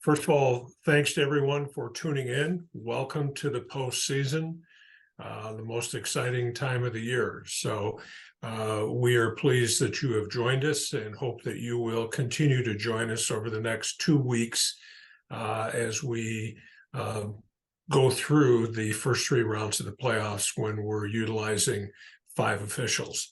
First of all, thanks to everyone for tuning in. Welcome to the postseason, the most exciting time of the year. We are pleased that you have joined us and hope that you will continue to join us over the next 2 weeks as we go through the first 3 rounds of the playoffs when we're utilizing 5 officials.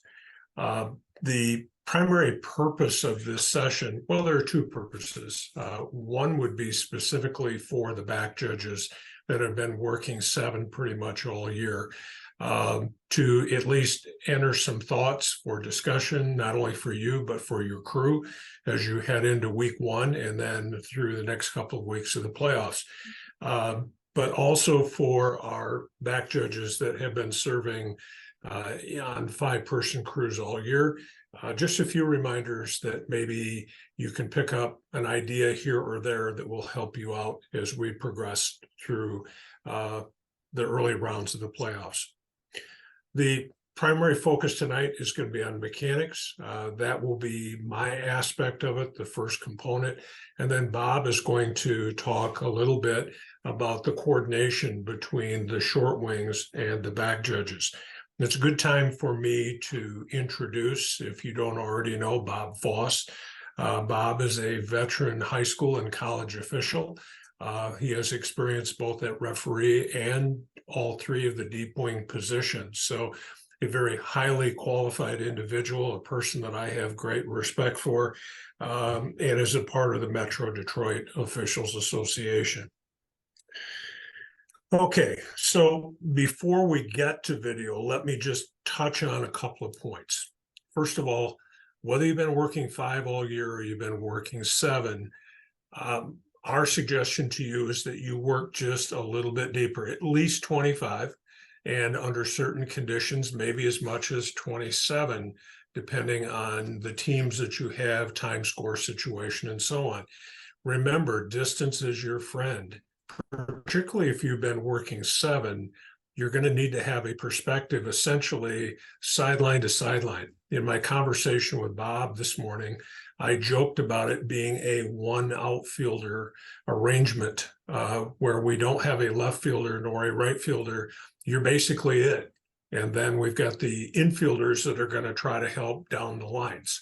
The primary purpose of this session, well, there are 2 purposes. One would be specifically for the back judges that have been working 7 pretty much all year, to at least enter some thoughts for discussion, not only for you, but for your crew as you head into week 1 and then through the next couple of weeks of the playoffs. But also for our back judges that have been serving on 5-person crews all year. Just a few reminders that maybe you can pick up an idea here or there that will help you out as we progress through the early rounds of the playoffs. The primary focus tonight is going to be on mechanics. That will be my aspect of it, the first component. And then Bob is going to talk a little bit about the coordination between the short wings and the back judges. It's a good time for me to introduce, if you don't already know, Bob Voss. Bob is a veteran high school and college official. He has experience both at referee and all 3 of the deep wing positions. So a very highly qualified individual, a person that I have great respect for, and is a part of the Metro Detroit Officials Association. Okay, so before we get to video, let me just touch on a couple of points. First of all, whether you've been working 5 all year or you've been working 7, our suggestion to you is that you work just a little bit deeper, at least 25, and under certain conditions, maybe as much as 27, depending on the teams that you have, time score situation, and so on. Remember, distance is your friend. Particularly if you've been working 7, you're going to need to have a perspective essentially sideline to sideline. In my conversation with Bob this morning, I joked about it being a 1 outfielder arrangement where we don't have a left fielder nor a right fielder. You're basically it. And then we've got the infielders that are going to try to help down the lines.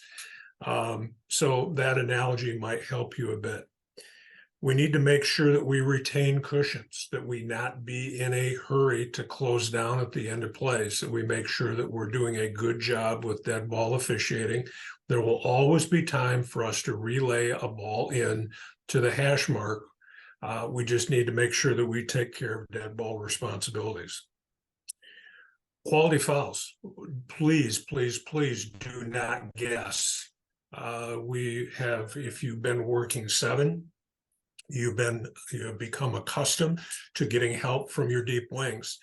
So that analogy might help you a bit. We need to make sure that we retain cushions, that we not be in a hurry to close down at the end of plays, that we make sure that we're doing a good job with dead ball officiating. There will always be time for us to relay a ball in to the hash mark. We just need to make sure that we take care of dead ball responsibilities. Quality fouls. Please, please, please do not guess. We have, if you've been working 7, you've become accustomed to getting help from your deep wings.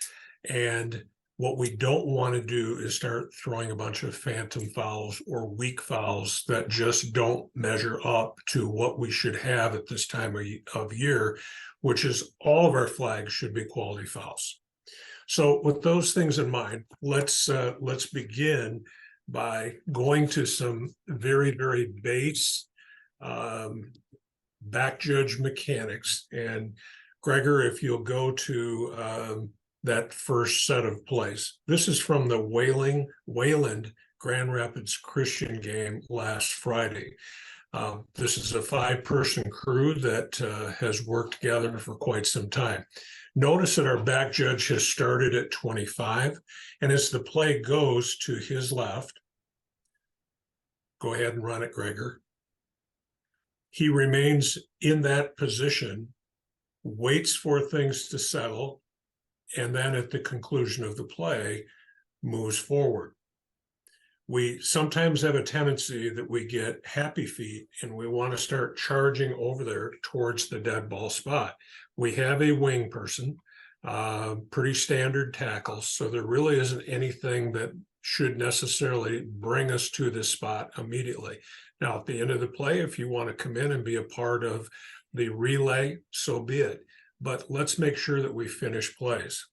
And what we don't want to do is start throwing a bunch of phantom fouls or weak fouls that just don't measure up to what we should have at this time of year, which is all of our flags should be quality fouls. So with those things in mind, let's begin by going to some very, very base back judge mechanics. And Gregor, if you'll go to that first set of plays. This is from the Wayland Grand Rapids Christian game last Friday. This is a 5-person crew that has worked together for quite some time. Notice that our back judge has started at 25, and as the play goes to his left, go ahead and run it, Gregor. He remains in that position, waits for things to settle, and then at the conclusion of the play, moves forward. We sometimes have a tendency that we get happy feet and we want to start charging over there towards the dead ball spot. We have a wing person, pretty standard tackles, so there really isn't anything that should necessarily bring us to this spot immediately. Now, at the end of the play, if you want to come in and be a part of the relay, so be it. But let's make sure that we finish plays.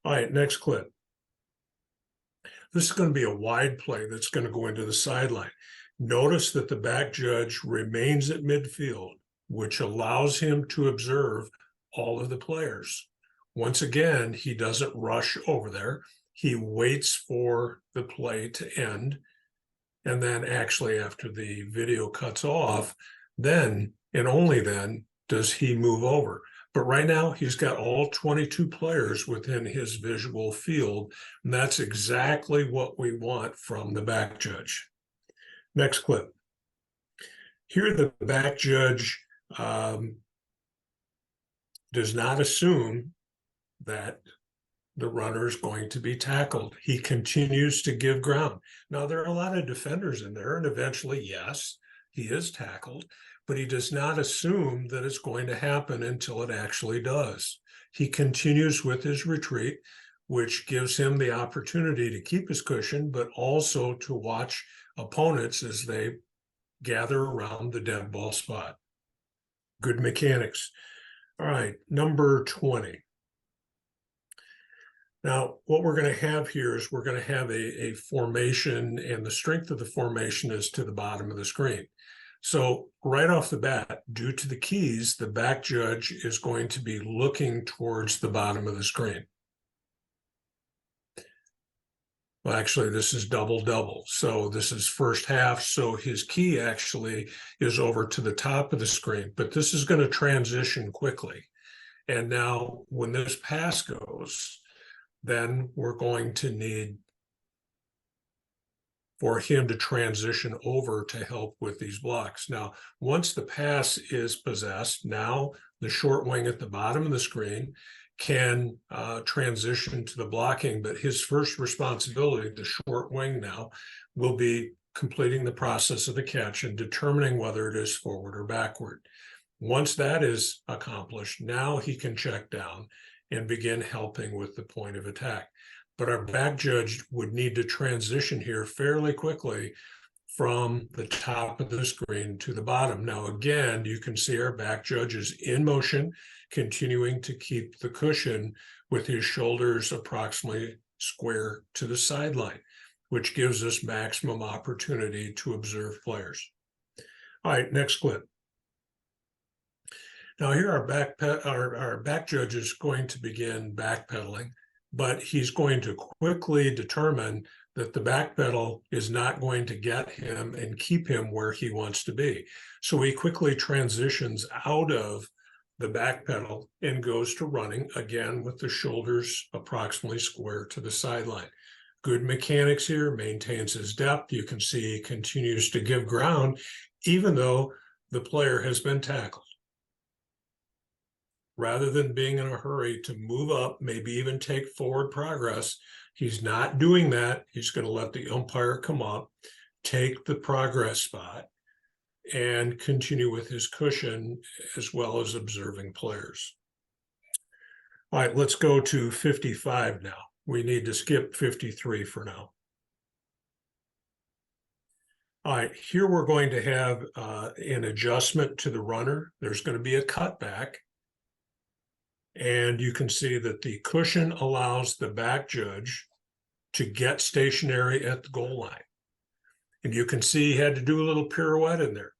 All right, next clip. This is going to be a wide play that's going to go into the sideline. Notice that the back judge remains at midfield, which allows him to observe all of the players. Once again, he doesn't rush over there. He waits for the play to end. And then actually after the video cuts off, then and only then does he move over. But right now he's got all 22 players within his visual field. And that's exactly what we want from the back judge. Next clip. Here the back judge does not assume that the runner is going to be tackled. He continues to give ground. Now, there are a lot of defenders in there, and eventually, yes, he is tackled, but he does not assume that it's going to happen until it actually does. He continues with his retreat, which gives him the opportunity to keep his cushion, but also to watch opponents as they gather around the dead ball spot. Good mechanics. All right, number 20. Now, what we're going to have here is we're going to have a formation, and the strength of the formation is to the bottom of the screen. So right off the bat, due to the keys, the back judge is going to be looking towards the bottom of the screen. Well, actually, this is double-double. So this is first half. So his key actually is over to the top of the screen, but this is going to transition quickly. And now when this pass goes, then we're going to need for him to transition over to help with these blocks. Now, once the pass is possessed, now the short wing at the bottom of the screen can transition to the blocking, but his first responsibility, the short wing now, will be completing the process of the catch and determining whether it is forward or backward. Once that is accomplished, now he can check down and begin helping with the point of attack. But our back judge would need to transition here fairly quickly from the top of the screen to the bottom. Now, again, you can see our back judge is in motion, continuing to keep the cushion with his shoulders approximately square to the sideline, which gives us maximum opportunity to observe players. All right, next clip. Now here our back judge is going to begin backpedaling, but he's going to quickly determine that the back pedal is not going to get him and keep him where he wants to be. So he quickly transitions out of the back pedal and goes to running, again with the shoulders approximately square to the sideline. Good mechanics here, maintains his depth. You can see he continues to give ground, even though the player has been tackled. Rather than being in a hurry to move up, maybe even take forward progress, he's not doing that. He's going to let the umpire come up, take the progress spot, and continue with his cushion as well as observing players. All right, let's go to 55 now. We need to skip 53 for now. All right, here we're going to have an adjustment to the runner. There's going to be a cutback. And you can see that the cushion allows the back judge to get stationary at the goal line. And you can see he had to do a little pirouette in there,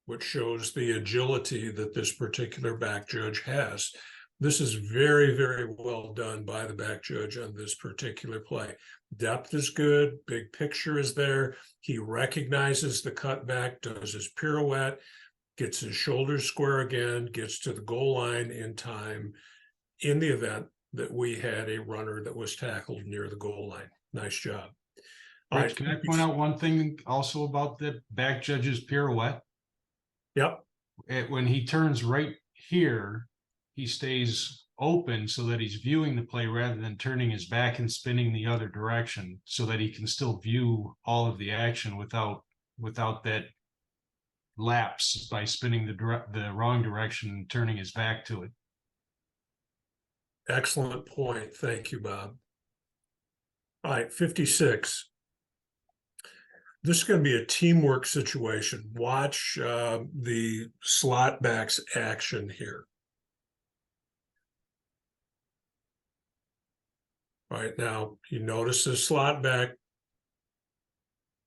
which shows the agility that this particular back judge has. This is very, very well done by the back judge on this particular play. Depth is good, big picture is there. He recognizes the cutback, does his pirouette, gets his shoulders square again, gets to the goal line in time in the event that we had a runner that was tackled near the goal line. Nice job. Rich, can I point out one thing also about the back judge's pirouette? Yep. When he turns right here, he stays open so that he's viewing the play rather than turning his back and spinning the other direction, so that he can still view all of the action without that lapse by spinning the wrong direction and turning his back to it. Excellent point. Thank you, Bob. All right, 56. This is going to be a teamwork situation. Watch the slot back's action here. All right, now you notice the slot back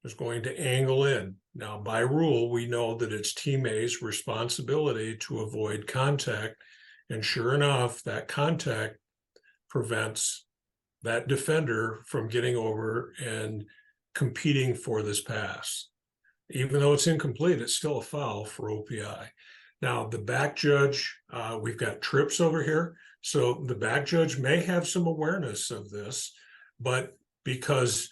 is going to angle in. Now, by rule, we know that it's Team A's responsibility to avoid contact. And sure enough, that contact prevents that defender from getting over and competing for this pass. Even though it's incomplete, it's still a foul for OPI. Now, the back judge, we've got trips over here. So the back judge may have some awareness of this, but because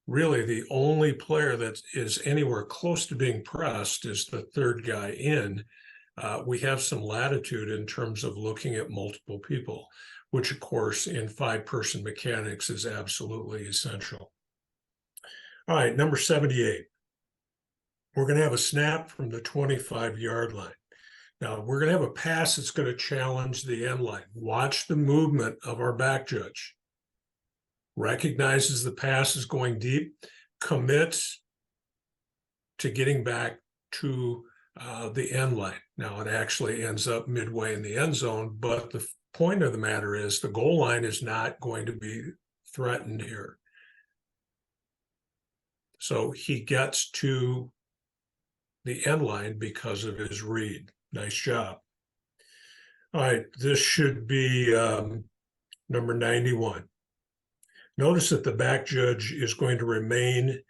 really the only player that is anywhere close to being pressed is the third guy in, we have some latitude in terms of looking at multiple people, which of course in 5-person mechanics is absolutely essential. All right, number 78. We're going to have a snap from the 25-yard line. Now, we're going to have a pass that's going to challenge the end line. Watch the movement of our back judge. Recognizes the pass is going deep, commits to getting back to the end line. Now, it actually ends up midway in the end zone, but the point of the matter is the goal line is not going to be threatened here. So he gets to the end line because of his read. Nice job. All right, this should be number 91. Notice that the back judge is going to remain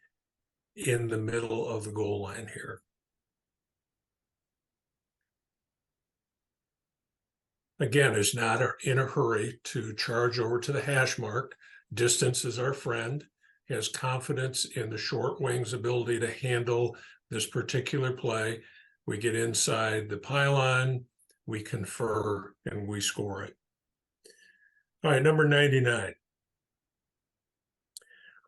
in the middle of the goal line here. Again, is not in a hurry to charge over to the hash mark. Distance is our friend. He has confidence in the short wing's ability to handle this particular play. We get inside the pylon, we confer, and we score it. All right, number 99.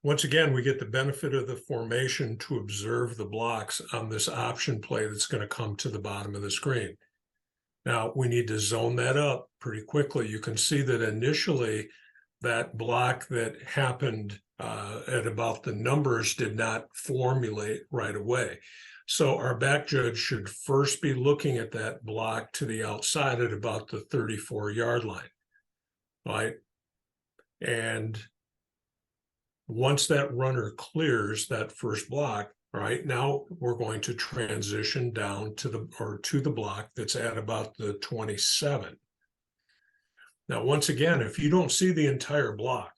Once again, we get the benefit of the formation to observe the blocks on this option play that's going to come to the bottom of the screen. Now, we need to zone that up pretty quickly. You can see that initially that block that happened at about the numbers did not formulate right away. So our back judge should first be looking at that block to the outside at about the 34-yard line, right? And once that runner clears that first block, right, now we're going to transition down to the block that's at about the 27. Now, once again, if you don't see the entire block,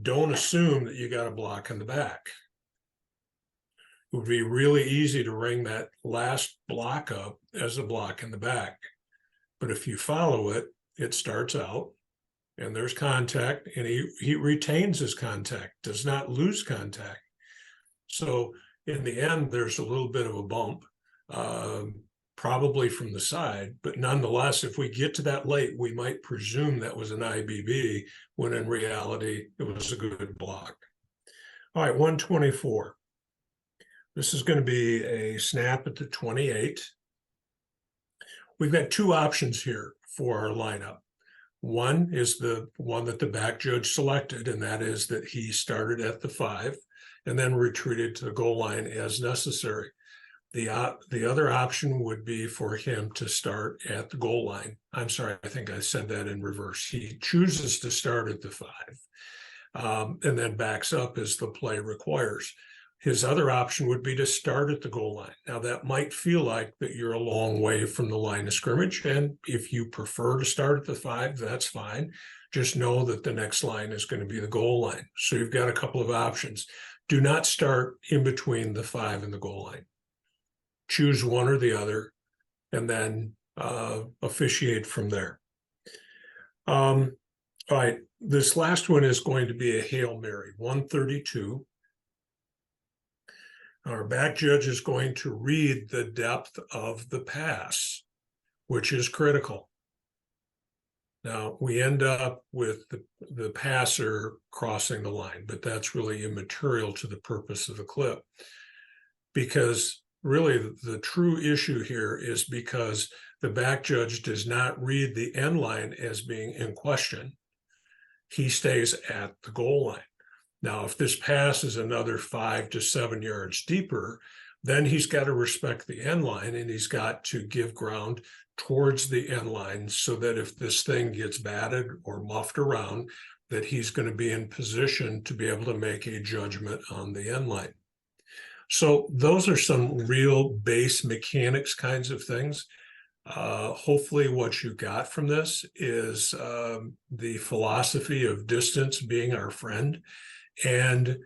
don't assume that you got a block in the back. It would be really easy to ring that last block up as a block in the back. But if you follow it, it starts out and there's contact, and he retains his contact, does not lose contact. So in the end, there's a little bit of a bump, probably from the side, but nonetheless, if we get to that late, we might presume that was an IBB, when in reality, it was a good block. All right, 124. This is going to be a snap at the 28. We've got two options here for our lineup. One is the one that the back judge selected, and that is that he started at the 5 and then retreated to the goal line as necessary. The other option would be for him to start at the goal line. I'm sorry, I think I said that in reverse. He chooses to start at the 5 and then backs up as the play requires. His other option would be to start at the goal line. Now, that might feel like that you're a long way from the line of scrimmage, and if you prefer to start at the 5, that's fine. Just know that the next line is going to be the goal line. So you've got a couple of options. Do not start in between the 5 and the goal line. Choose one or the other, and then officiate from there. All right, this last one is going to be a Hail Mary, 132. Our back judge is going to read the depth of the pass, which is critical. Now, we end up with the passer crossing the line, but that's really immaterial to the purpose of the clip, because really the true issue here is because the back judge does not read the end line as being in question. He stays at the goal line. Now, if this pass is another 5 to 7 yards deeper, then he's got to respect the end line, and he's got to give ground towards the end line so that if this thing gets batted or muffed around, that he's going to be in position to be able to make a judgment on the end line. So those are some real base mechanics kinds of things. Hopefully what you got from this is the philosophy of distance being our friend and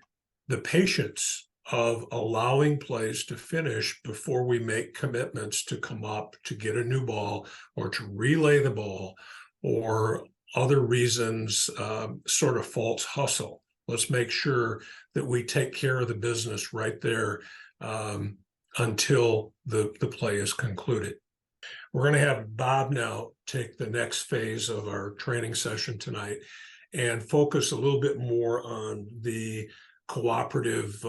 the patience of allowing plays to finish before we make commitments to come up to get a new ball or to relay the ball or other reasons, sort of false hustle. Let's make sure that we take care of the business right there until the play is concluded. We're going to have Bob now take the next phase of our training session tonight and focus a little bit more on the cooperative,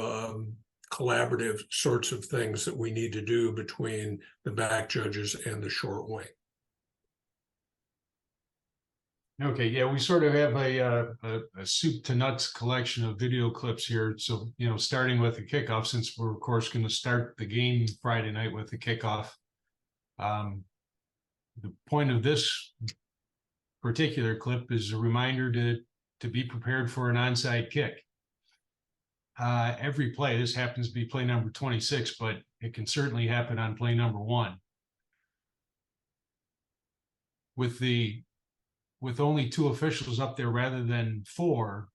collaborative sorts of things that we need to do between the back judges and the short wing. Okay, yeah, we sort of have a soup to nuts collection of video clips here. So, starting with the kickoff, since we're of course going to start the game Friday night with the kickoff. The point of this particular clip is a reminder to be prepared for an onside kick. Every play, this happens to be play number 26, but it can certainly happen on play number 1. With only 2 officials up there rather than 4,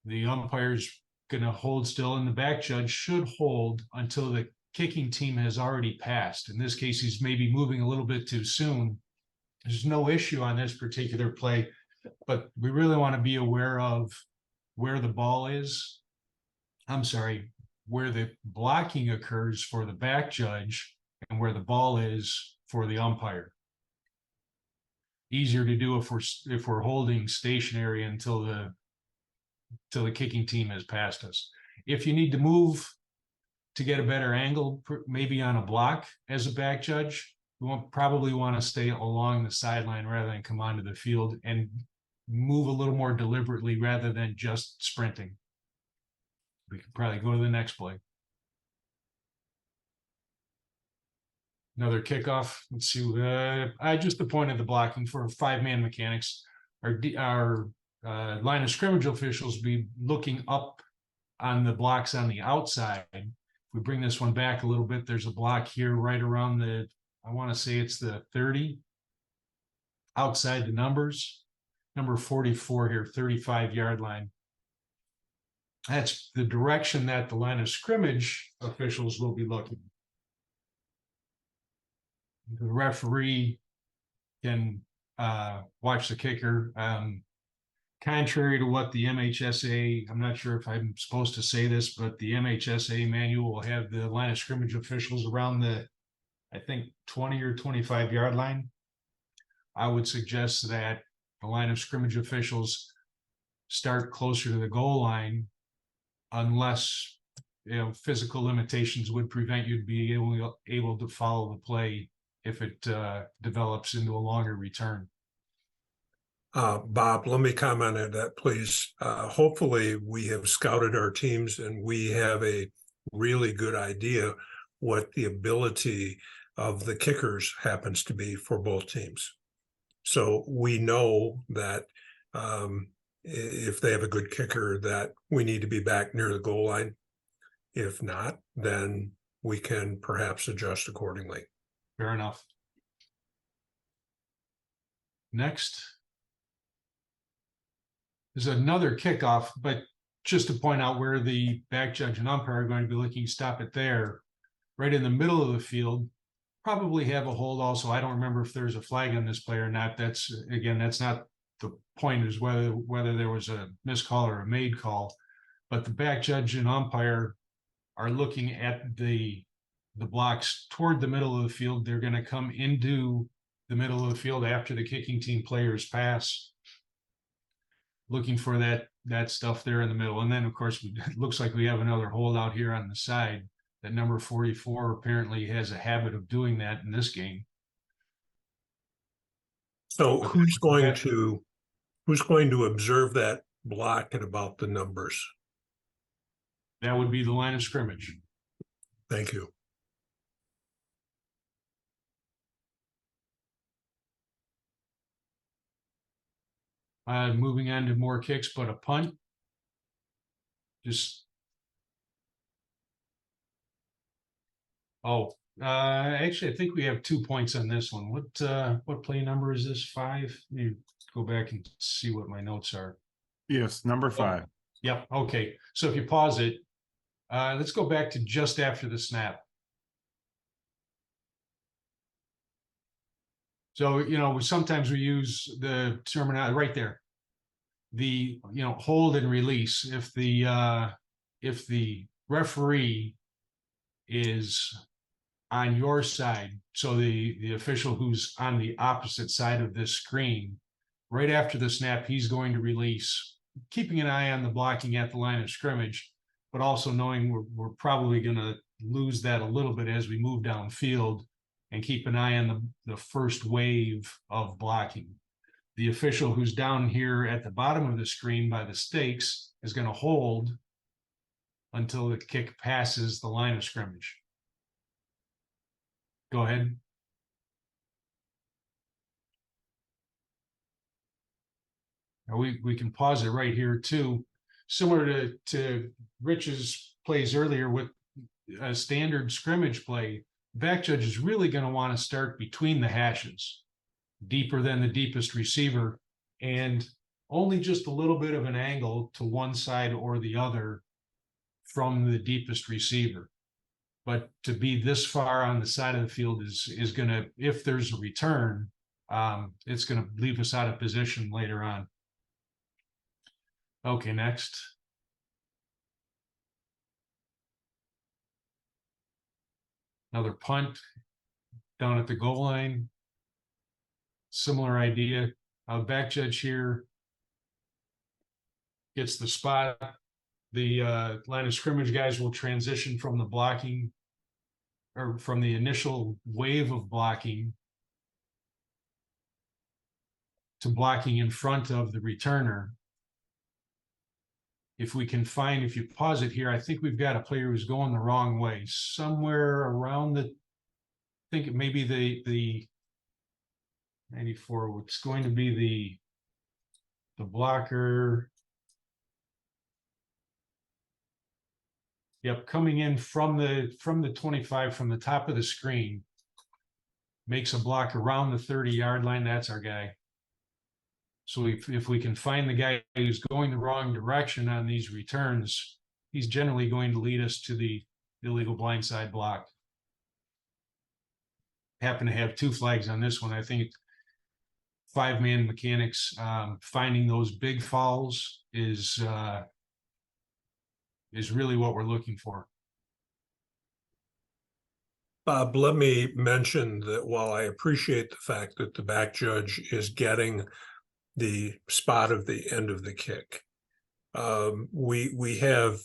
the umpire's going to hold still, and the back judge should hold until the kicking team has already passed. In this case, he's maybe moving a little bit too soon. There's no issue on this particular play, but we really want to be aware of where the ball is. I'm sorry, where the blocking occurs for the back judge and where the ball is for the umpire. Easier to do if we're holding stationary until the kicking team has passed us. If you need to move to get a better angle, maybe on a block as a back judge, you probably want to stay along the sideline rather than come onto the field and move a little more deliberately rather than just sprinting. We could probably go to the next play. Another kickoff. Let's see. I just appointed the blocking for 5-man mechanics. Our line of scrimmage officials be looking up on the blocks on the outside. If we bring this one back a little bit, there's a block here right around I want to say it's the 30 outside the numbers. Number 44 here, 35-yard line. That's the direction that the line of scrimmage officials will be looking. The referee can watch the kicker. Contrary to what the MHSA, I'm not sure if I'm supposed to say this, but the MHSA manual will have the line of scrimmage officials around the, I think, 20 or 25-yard line. I would suggest that the line of scrimmage officials start closer to the goal line unless physical limitations would prevent you to be able to follow the play if it develops into a longer return. Bob, let me comment on that, please. Hopefully we have scouted our teams and we have a really good idea what the ability of the kickers happens to be for both teams. So we know that if they have a good kicker, that we need to be back near the goal line. If not, then we can perhaps adjust accordingly. Fair enough. Next is another kickoff, but just to point out where the back judge and umpire are going to be looking, stop it there, right in the middle of the field. Probably have a hold also. I don't remember if there's a flag on this play or not. That's not the point, is whether there was a missed call or a made call. But the back judge and umpire are looking at the blocks toward the middle of the field. They're going to come into the middle of the field after the kicking team players pass, looking for that stuff there in the middle. And then, of course, it looks like we have another holdout here on the side. That number 44 apparently has a habit of doing that in this game. So who's going to observe that block at about the numbers? That would be the line of scrimmage. Thank you. Moving on to more kicks, but a punt. Just Oh, actually, I think we have 2 points on this one. What play number is this? 5? Let me go back and see what my notes are. Yes, number 5. Yep. Okay. So if you pause it, let's go back to just after the snap. So, sometimes we use the terminology right there. The, hold and release. If the referee is on your side, so the official who's on the opposite side of this screen, right after the snap, he's going to release, keeping an eye on the blocking at the line of scrimmage, but also knowing we're probably going to lose that a little bit as we move downfield, and keep an eye on the first wave of blocking. The official who's down here at the bottom of the screen by the stakes is going to hold until the kick passes the line of scrimmage. Go ahead. We can pause it right here too. Similar to Rich's plays earlier with a standard scrimmage play, back judge is really going to want to start between the hashes, deeper than the deepest receiver, and only just a little bit of an angle to one side or the other from the deepest receiver. But to be this far on the side of the field is going to, if there's a return, it's going to leave us out of position later on. Okay, next. Another punt down at the goal line. Similar idea. Back judge here gets the spot. The line of scrimmage guys will transition from the blocking, or from the initial wave of blocking, to blocking in front of the returner. If you pause it here, I think we've got a player who's going the wrong way. Somewhere around I think it may be the 94, it's going to be the blocker. Yep, coming in from the 25, from the top of the screen, makes a block around the 30-yard line. That's our guy. So if we can find the guy who's going the wrong direction on these returns, he's generally going to lead us to the illegal blindside block. Happen to have 2 flags on this one. I think 5-man mechanics, finding those big fouls is really what we're looking for. Bob, let me mention that while I appreciate the fact that the back judge is getting the spot of the end of the kick, we have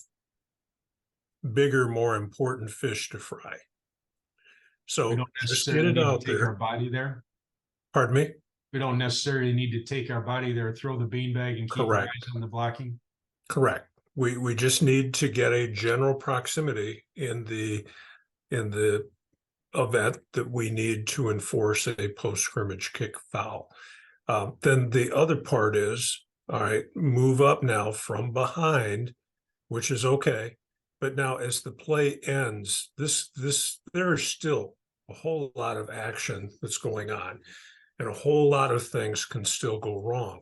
bigger, more important fish to fry. So We don't just get necessarily it need out to take there. our body there. Pardon me? We don't necessarily need to take our body there, throw the beanbag, and keep our Correct. eyes on the blocking. Correct. We just need to get a general proximity in the event that we need to enforce a post-scrimmage kick foul. Then the other part is, all right, move up now from behind, which is okay. But now as the play ends, there is still a whole lot of action that's going on, and a whole lot of things can still go wrong.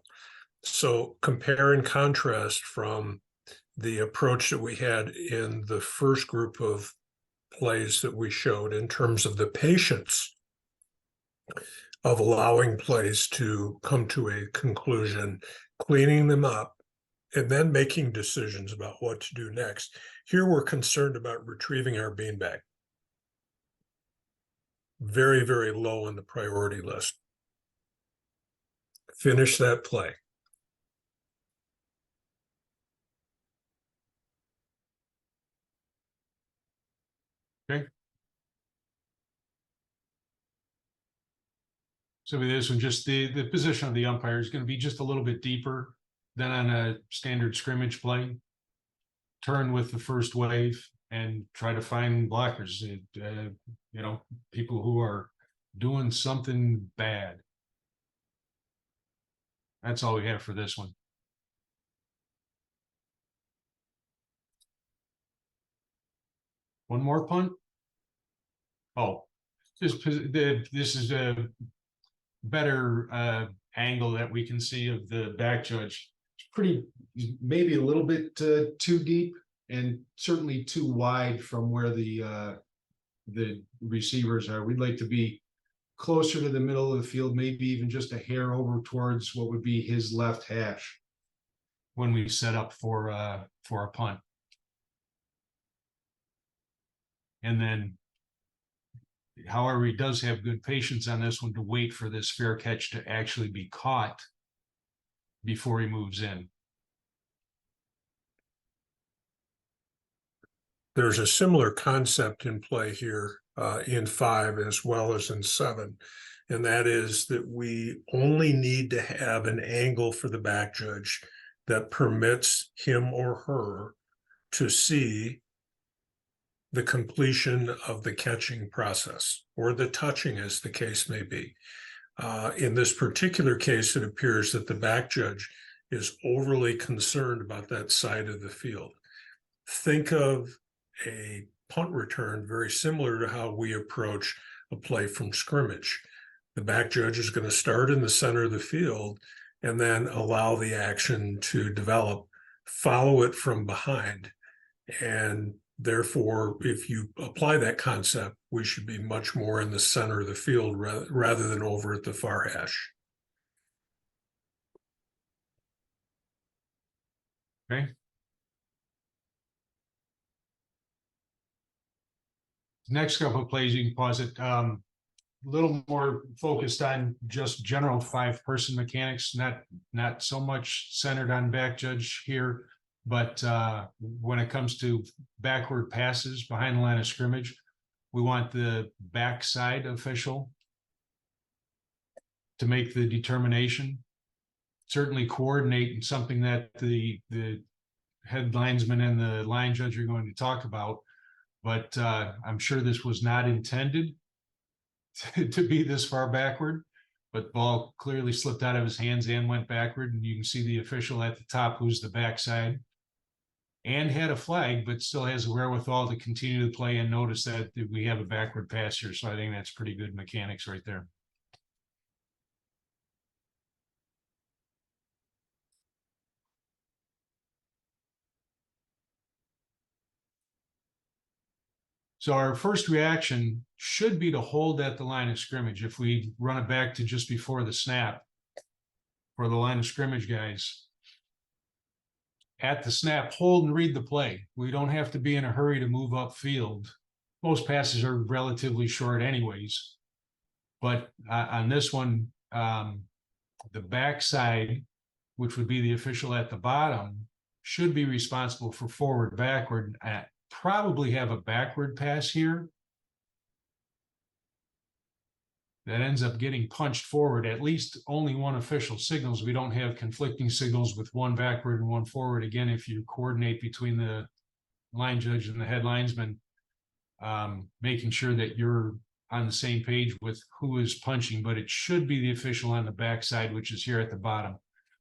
So compare and contrast from the approach that we had in the first group of plays that we showed in terms of the patience of allowing plays to come to a conclusion, cleaning them up, and then making decisions about what to do next. Here we're concerned about retrieving our beanbag. Very, very low on the priority list. Finish that play. Okay. So with this one, just the position of the umpire is going to be just a little bit deeper than on a standard scrimmage play. Turn with the first wave and try to find blockers, people who are doing something bad. That's all we have for this one. One more punt. Oh, this is a better angle that we can see of the back judge. It's pretty, maybe a little bit too deep and certainly too wide from where the receivers are. We'd like to be closer to the middle of the field, maybe even just a hair over towards what would be his left hash when we set up for a punt. And then, however, he does have good patience on this one to wait for this fair catch to actually be caught before he moves in. There's a similar concept in play here in 5 as well as in 7. And that is that we only need to have an angle for the back judge that permits him or her to see the completion of the catching process, or the touching, as the case may be. In this particular case, it appears that the back judge is overly concerned about that side of the field. Think of a punt return very similar to how we approach a play from scrimmage. The back judge is going to start in the center of the field and then allow the action to develop, follow it from behind. And therefore, if you apply that concept, we should be much more in the center of the field rather than over at the far hash. Okay. Next couple of plays, you can pause it. A little more focused on just general 5-person mechanics, not so much centered on back judge here, but when it comes to backward passes behind the line of scrimmage, we want the backside official to make the determination. Certainly coordinate something that the head linesman and the line judge are going to talk about. But I'm sure this was not intended to be this far backward, but ball clearly slipped out of his hands and went backward. And you can see the official at the top, who's the backside, and had a flag, but still has the wherewithal to continue to play and notice that we have a backward pass here. So I think that's pretty good mechanics right there. So our first reaction should be to hold at the line of scrimmage. If we run it back to just before the snap for the line of scrimmage guys, at the snap, hold and read the play. We don't have to be in a hurry to move upfield. Most passes are relatively short anyways. But on this one, the backside, which would be the official at the bottom, should be responsible for forward, backward, probably have a backward pass here that ends up getting punched forward. At least only one official signals. We don't have conflicting signals with one backward and one forward. Again, if you coordinate between the line judge and the head linesman, making sure that you're on the same page with who is punching, but it should be the official on the backside, which is here at the bottom.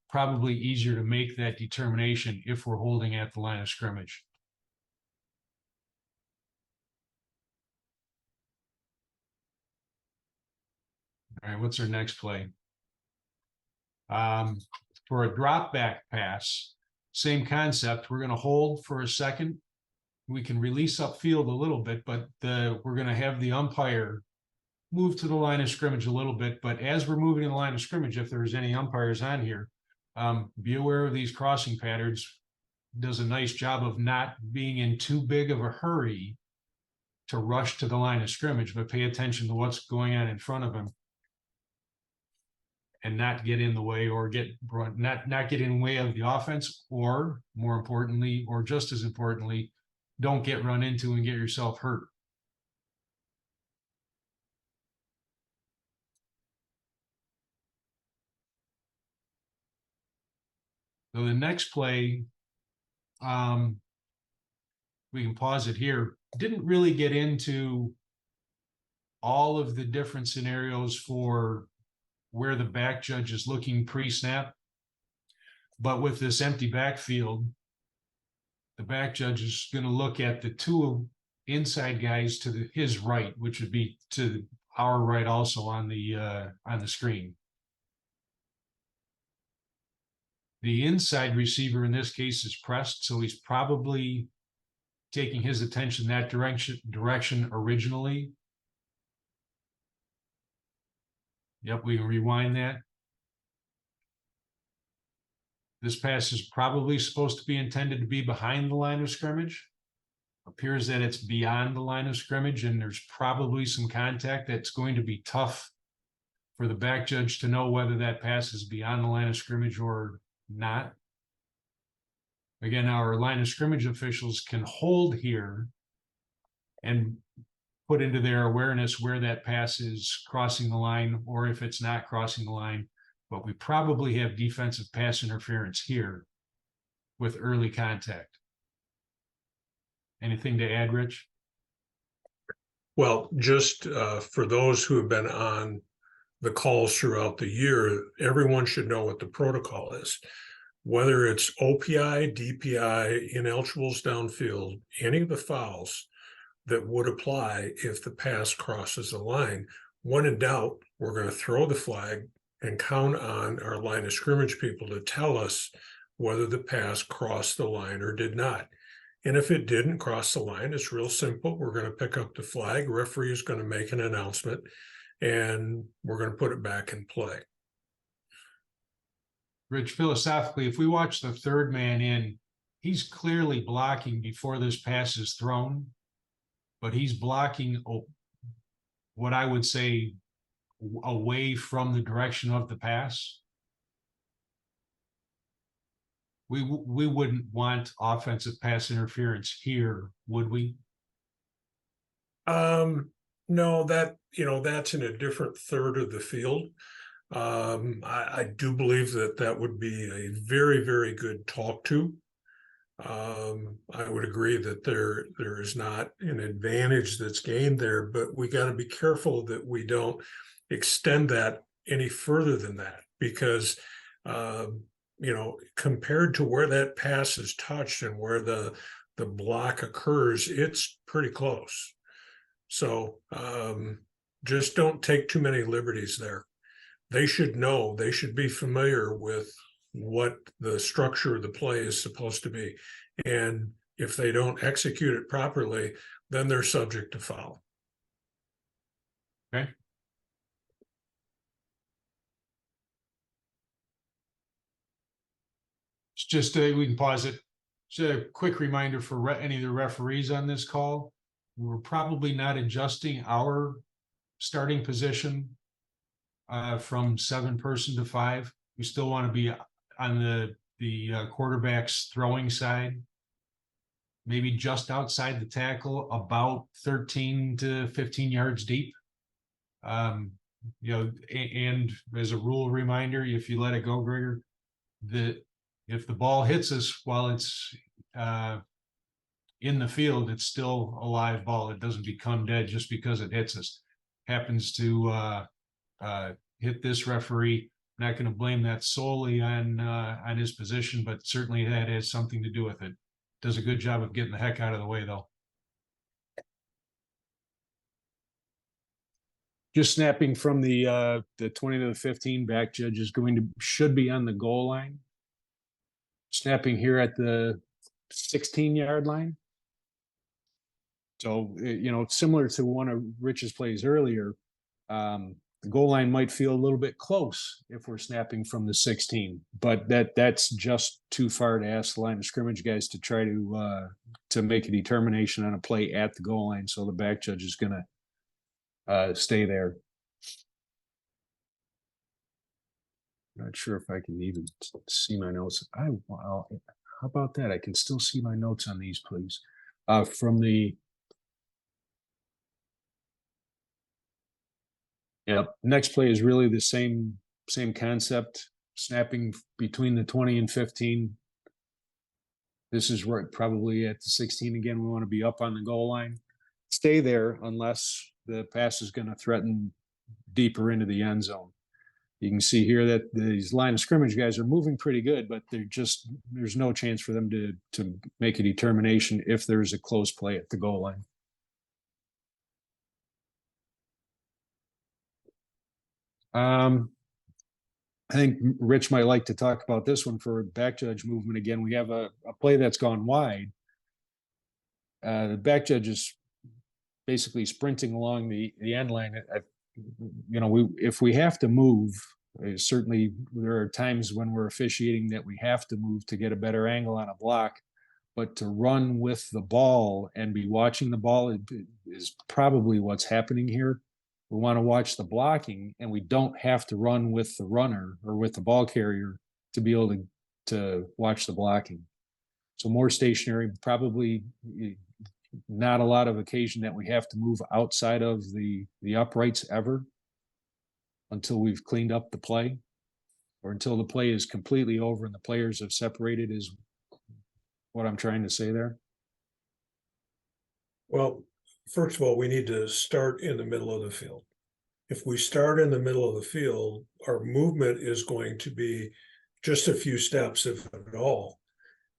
Probably easier to make that determination if we're holding at the line of scrimmage. All right, what's our next play? For a drop back pass, same concept. We're going to hold for a second. We can release upfield a little bit, but we're going to have the umpire move to the line of scrimmage a little bit. But as we're moving in the line of scrimmage, if there's any umpires on here, be aware of these crossing patterns. Does a nice job of not being in too big of a hurry to rush to the line of scrimmage, but pay attention to what's going on in front of him and not get in the way, or not get in the way of the offense, or more importantly, or just as importantly, don't get run into and get yourself hurt. So the next play, we can pause it here. Didn't really get into all of the different scenarios for where the back judge is looking pre-snap. But with this empty backfield, the back judge is going to look at the two inside guys to his right, which would be to our right also on the screen. The inside receiver in this case is pressed, so he's probably taking his attention that direction originally. Yep, we can rewind that. This pass is probably supposed to be intended to be behind the line of scrimmage. Appears that it's beyond the line of scrimmage, and there's probably some contact that's going to be tough for the back judge to know whether that pass is beyond the line of scrimmage or not. Again, our line of scrimmage officials can hold here and put into their awareness where that pass is crossing the line or if it's not crossing the line. But we probably have defensive pass interference here with early contact. Anything to add, Rich? Well, just for those who have been on the calls throughout the year, everyone should know what the protocol is. Whether it's OPI, DPI, ineligibles downfield, any of the fouls that would apply if the pass crosses the line, when in doubt, we're going to throw the flag and count on our line of scrimmage people to tell us whether the pass crossed the line or did not. And if it didn't cross the line, it's real simple. We're going to pick up the flag. Referee is going to make an announcement, and we're going to put it back in play. Rich, philosophically, if we watch the third man in, he's clearly blocking before this pass is thrown, but he's blocking what I would say away from the direction of the pass. We wouldn't want offensive pass interference here, would we? No, that's in a different third of the field. I do believe that would be a very, very good talk to. I would agree that there is not an advantage that's gained there, but we got to be careful that we don't extend that any further than that, because compared to where that pass is touched and where the block occurs, it's pretty close. So just don't take too many liberties there. They should know, they should be familiar with what the structure of the play is supposed to be. And if they don't execute it properly, then they're subject to foul. Okay. It's just we can pause it. Just a quick reminder for any of the referees on this call. We're probably not adjusting our starting position from 7-person to 5. We still want to be on the quarterback's throwing side, maybe just outside the tackle, about 13 to 15 yards deep. And as a rule reminder, if you let it go, Gregor, if the ball hits us while it's in the field, it's still a live ball. It doesn't become dead just because it hits us. Happens to hit this referee. Not going to blame that solely on his position, but certainly that has something to do with it. Does a good job of getting the heck out of the way, though. Just snapping from the 20 to the 15, back judge is should be on the goal line. Snapping here at the 16-yard line. So, similar to one of Rich's plays earlier, the goal line might feel a little bit close if we're snapping from the 16, but that's just too far to ask the line of scrimmage guys to try to make a determination on a play at the goal line. So the back judge is going to stay there. Not sure if I can even see my notes. How about that? I can still see my notes on these, please. From the next play is really the same concept, snapping between the 20 and 15. This is right probably at the 16 again. We want to be up on the goal line. Stay there unless the pass is going to threaten deeper into the end zone. You can see here that these line of scrimmage guys are moving pretty good, but there's no chance for them to make a determination if there's a close play at the goal line. I think Rich might like to talk about this one for back judge movement again. We have a play that's gone wide. The back judge is basically sprinting along the end line. If we have to move, certainly there are times when we're officiating that we have to move to get a better angle on a block, but to run with the ball and be watching the ball is probably what's happening here. We want to watch the blocking, and we don't have to run with the runner or with the ball carrier to be able to watch the blocking. So more stationary, probably not a lot of occasion that we have to move outside of the uprights ever until we've cleaned up the play, or until the play is completely over and the players have separated, is what I'm trying to say there. Well, first of all, we need to start in the middle of the field. If we start in the middle of the field, our movement is going to be just a few steps, if at all.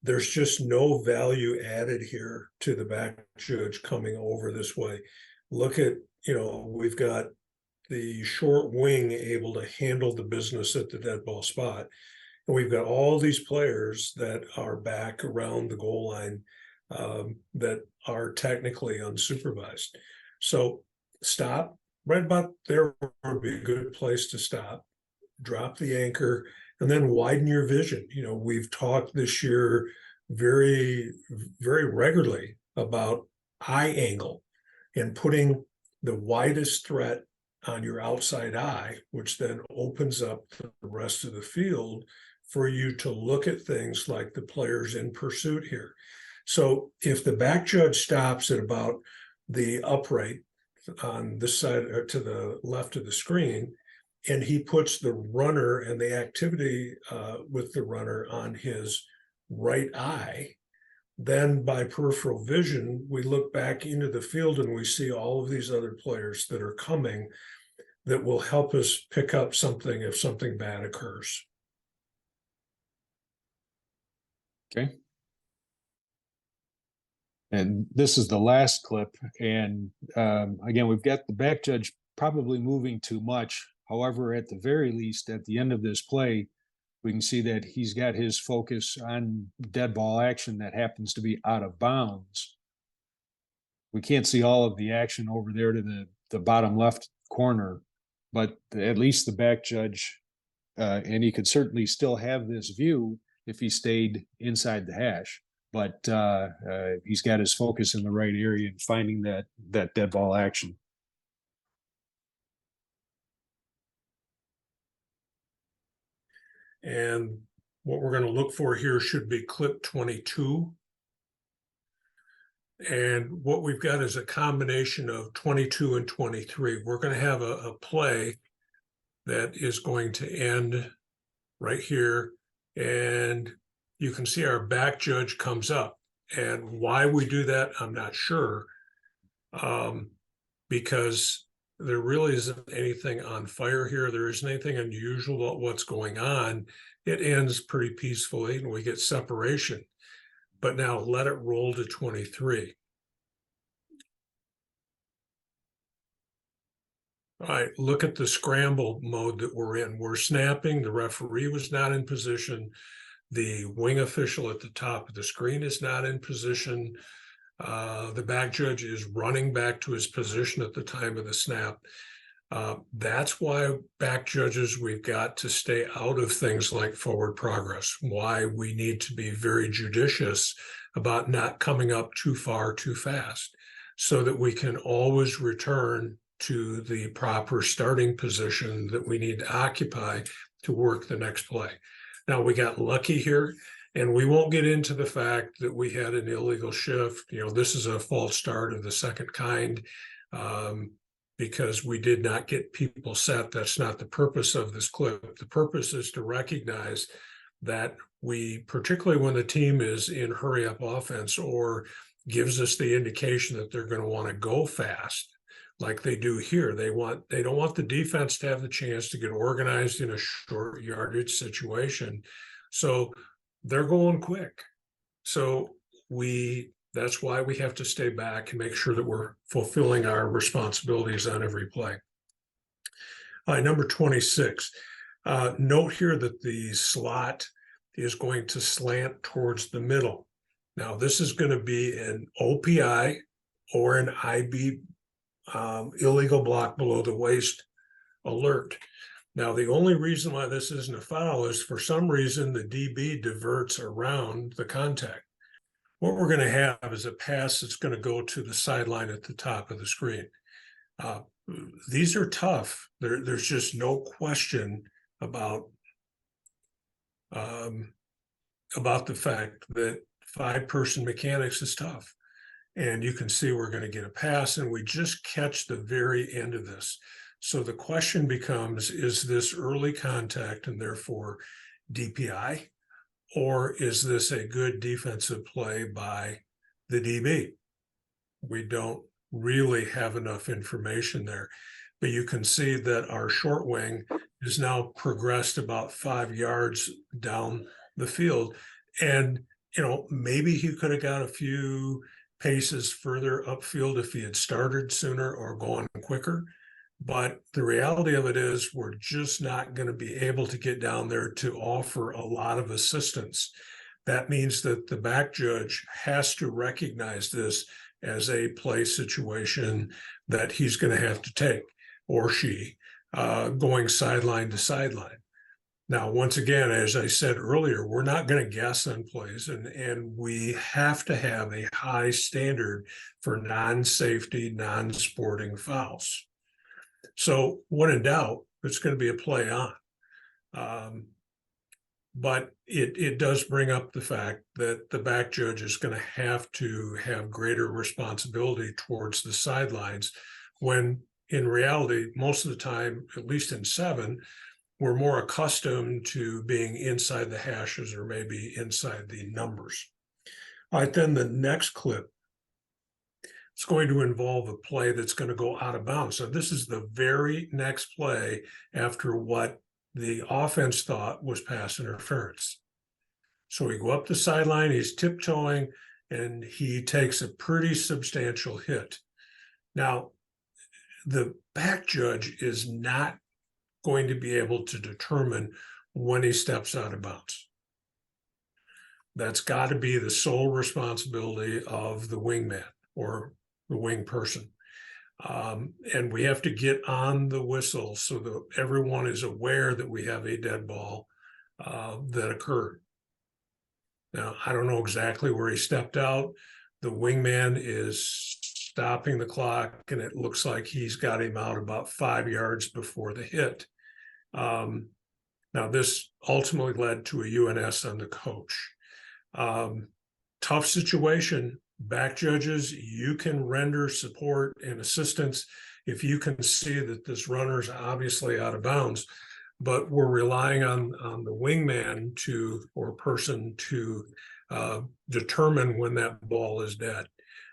There's just no value added here to the back judge coming over this way. Look at, we've got the short wing able to handle the business at the dead ball spot. And we've got all these players that are back around the goal line that are technically unsupervised. So stop right about there would be a good place to stop, drop the anchor, and then widen your vision. We've talked this year very, very regularly about eye angle and putting the widest threat on your outside eye, which then opens up the rest of the field for you to look at things like the players in pursuit here. So if the back judge stops at about the upright on this side or to the left of the screen, and he puts the runner and the activity with the runner on his right eye, then by peripheral vision, we look back into the field and we see all of these other players that are coming that will help us pick up something if something bad occurs. Okay. And this is the last clip. And again, we've got the back judge probably moving too much. However, at the very least, at the end of this play, we can see that he's got his focus on dead ball action that happens to be out of bounds. We can't see all of the action over there to the bottom left corner, but at least the back judge, and he could certainly still have this view if he stayed inside the hash, but he's got his focus in the right area and finding that dead ball action. And what we're going to look for here should be clip 22. And what we've got is a combination of 22 and 23. We're going to have a play that is going to end right here. And you can see our back judge comes up. And why we do that, I'm not sure, because there really isn't anything on fire here. There isn't anything unusual about what's going on. It ends pretty peacefully and we get separation. But now let it roll to 23. All right, look at the scramble mode that we're in. We're snapping. The referee was not in position. The wing official at the top of the screen is not in position. The back judge is running back to his position at the time of the snap. That's why back judges, we've got to stay out of things like forward progress, why we need to be very judicious about not coming up too far too fast so that we can always return to the proper starting position that we need to occupy to work the next play. Now, we got lucky here, and we won't get into the fact that we had an illegal shift. This is a false start of the second kind because we did not get people set. That's not the purpose of this clip. The purpose is to recognize that we, particularly when the team is in hurry up offense or gives us the indication that they're going to want to go fast, like they do here. They don't want the defense to have the chance to get organized in a short yardage situation. So they're going quick. So that's why we have to stay back and make sure that we're fulfilling our responsibilities on every play. All right, number 26. Note here that the slot is going to slant towards the middle. Now, this is going to be an OPI or an IB, illegal block below the waist alert. Now, the only reason why this isn't a foul is for some reason the DB diverts around the contact. What we're going to have is a pass that's going to go to the sideline at the top of the screen. These are tough. There's just no question about the fact that 5-person mechanics is tough. And you can see we're going to get a pass, and we just catch the very end of this. So the question becomes, is this early contact and therefore DPI, or is this a good defensive play by the DB? We don't really have enough information there, but you can see that our short wing is now progressed about 5 yards down the field. And, maybe he could have got a few paces further upfield if he had started sooner or gone quicker. But the reality of it is we're just not going to be able to get down there to offer a lot of assistance. That means that the back judge has to recognize this as a play situation that he's going to have to take, or she, going sideline to sideline. Now, once again, as I said earlier, we're not going to guess on plays, and we have to have a high standard for non-safety, non-sporting fouls. So when in doubt, it's going to be a play on. But it does bring up the fact that the back judge is going to have greater responsibility towards the sidelines, when in reality, most of the time, at least in 7, we're more accustomed to being inside the hashes or maybe inside the numbers. All right, then the next clip, it's going to involve a play that's going to go out of bounds. So this is the very next play after what the offense thought was pass interference. So we go up the sideline, he's tiptoeing, and he takes a pretty substantial hit. Now, the back judge is not going to be able to determine when he steps out of bounds. That's got to be the sole responsibility of the wingman or the wing person. And we have to get on the whistle so that everyone is aware that we have a dead ball that occurred. Now, I don't know exactly where he stepped out. The wingman is stopping the clock, and it looks like he's got him out about 5 yards before the hit. Now, this ultimately led to a UNS on the coach. Tough situation. Back judges, you can render support and assistance if you can see that this runner is obviously out of bounds, but we're relying on the wingman or person to determine when that ball is dead.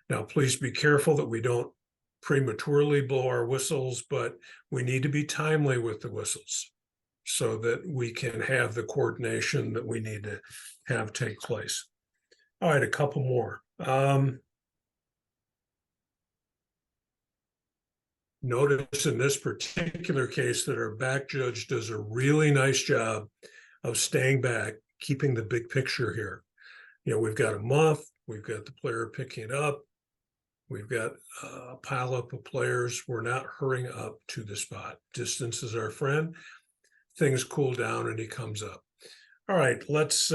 Now, please be careful that we don't prematurely blow our whistles, but we need to be timely with the whistles so that we can have the coordination that we need to have take place. All right, a couple more. Notice in this particular case that our back judge does a really nice job of staying back, keeping the big picture here. We've got a muff, we've got the player picking it up, we've got a pile up of players. We're not hurrying up to the spot. Distance is our friend. Things cool down and he comes up. All right, let's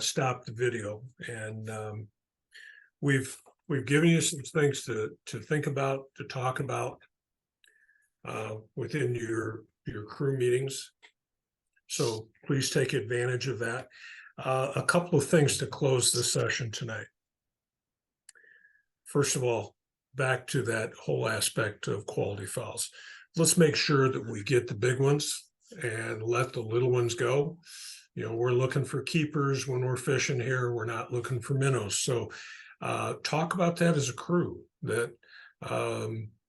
stop the video, and we've given you some things to think about, to talk about within your crew meetings. So please take advantage of that. A couple of things to close the session tonight. First of all, back to that whole aspect of quality fouls. Let's make sure that we get the big ones and let the little ones go. We're looking for keepers when we're fishing here. We're not looking for minnows. So talk about that as a crew, that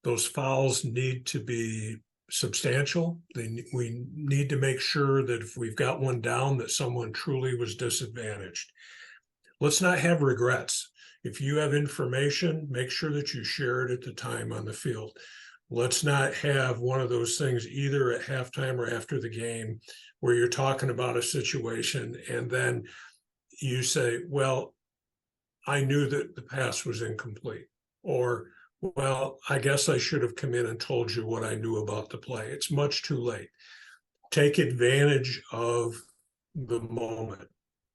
those fouls need to be substantial. We need to make sure that if we've got one down, that someone truly was disadvantaged. Let's not have regrets. If you have information, make sure that you share it at the time on the field. Let's not have one of those things either at halftime or after the game where you're talking about a situation and then you say, well, I knew that the pass was incomplete, or, well, I guess I should have come in and told you what I knew about the play. It's much too late. Take advantage of the moment.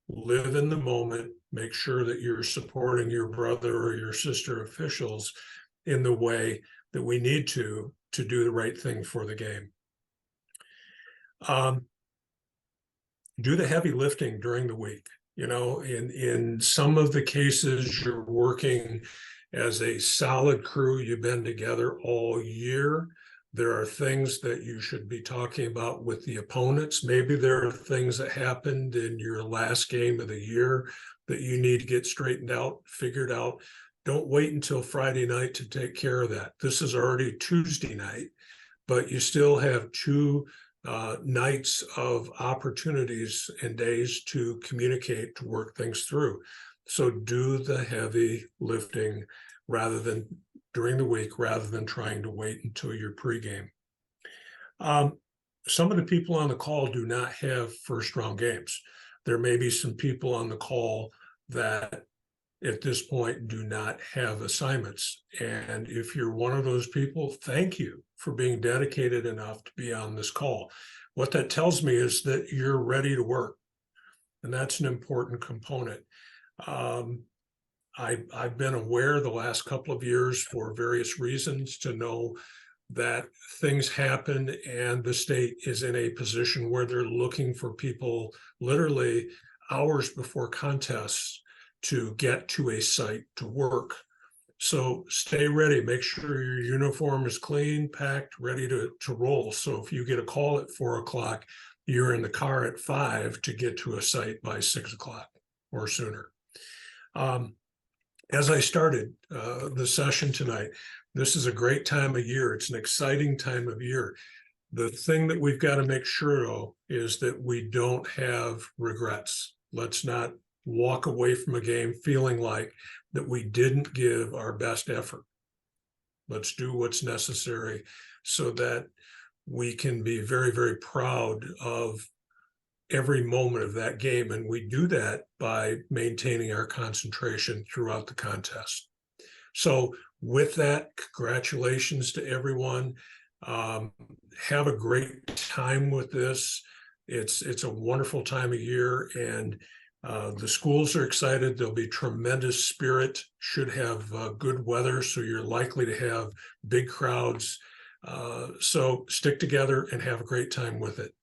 Live in the moment. Make sure that you're supporting your brother or your sister officials in the way that we need to do the right thing for the game. Do the heavy lifting during the week. You know, in some of the cases, you're working as a solid crew. You've been together all year. There are things that you should be talking about with the opponents. Maybe there are things that happened in your last game of the year that you need to get straightened out, figured out. Don't wait until Friday night to take care of that. This is already Tuesday night, but you still have two nights of opportunities and days to communicate, to work things through. So do the heavy lifting rather than during the week, rather than trying to wait until your pregame. Some of the people on the call do not have first round games. There may be some people on the call that at this point do not have assignments. And if you're one of those people, thank you for being dedicated enough to be on this call. What that tells me is that you're ready to work. And that's an important component. I've been aware the last couple of years for various reasons to know that things happen and the state is in a position where they're looking for people literally hours before contests to get to a site to work. So stay ready, make sure your uniform is clean, packed, ready to roll. So if you get a call at 4 o'clock, you're in the car at 5 to get to a site by 6 o'clock or sooner. As I started the session tonight, this is a great time of year. It's an exciting time of year. The thing that we've got to make sure of is that we don't have regrets. Let's not walk away from a game feeling like that we didn't give our best effort. Let's do what's necessary so that we can be very, very proud of every moment of that game. And we do that by maintaining our concentration throughout the contest. So with that, congratulations to everyone. Have a great time with this. It's a wonderful time of year, and the schools are excited. There'll be tremendous spirit, should have good weather, so you're likely to have big crowds. So stick together and have a great time with it.